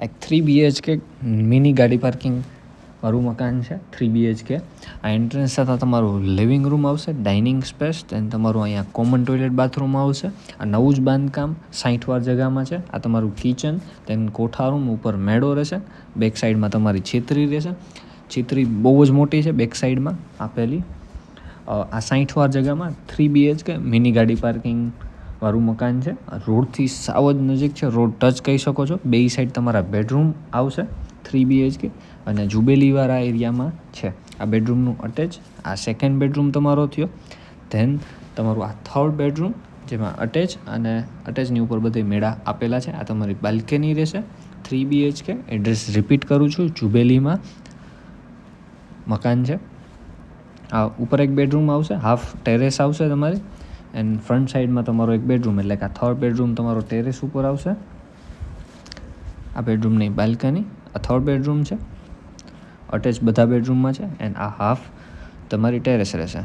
એક 3 BHK mini ગાડી parking વાળું મકાન છે. 3 BHK. આ એન્ટ્રન્સ સાથે તમારું લિવિંગ રૂમ આવશે, ડાઇનિંગ સ્પેસ, દેન તમારું અહીંયા કોમન ટોયલેટ બાથરૂમ આવશે. આ નવું જ બાંધકામ 60 વાર જગામાં છે. આ તમારું કિચન, દેન કોઠા રૂમ, ઉપર મેળો રહેશે, બેક સાઈડમાં તમારી છેતરી રહેશે. છેતરી બહુ જ મોટી છે બેક સાઈડમાં આપેલી. આ 60 વાર જગામાં 3 BHK મિની ગાડી પાર્કિંગ વાળું મકાન છે. રોડથી સાવ જ નજીક છે, રોડ ટચ કહી શકો છો. બે સાઈડ તમારા બેડરૂમ આવશે 3 BHK અને જુબેલીવાળા એરિયામાં છે. આ બેડરૂમનું અટેચ, આ સેકન્ડ બેડરૂમ તમારો થયો. ધેન તમારું આ થર્ડ બેડરૂમ, જેમાં અટેચ અને અટેચની ઉપર બધે મેળા આપેલા છે. આ તમારી બાલ્કની રહેશે 3 BHK. એડ્રેસ રિપીટ કરું છું, જુબેલીમાં મકાન છે. આ ઉપર એક બેડરૂમ આવશે, હાફ ટેરેસ આવશે તમારી, એન્ડ ફ્રન્ટ સાઈડમાં તમારો એક બેડરૂમ, એટલે કે આ થર્ડ બેડરૂમ તમારો ટેરેસ ઉપર આવશે. આ બેડરૂમની બાલ્કની, આ થર્ડ બેડરૂમ છે. અટેચ બધા બેડરૂમમાં છે, એન્ડ આ હાફ તમારી ટેરેસ રહેશે.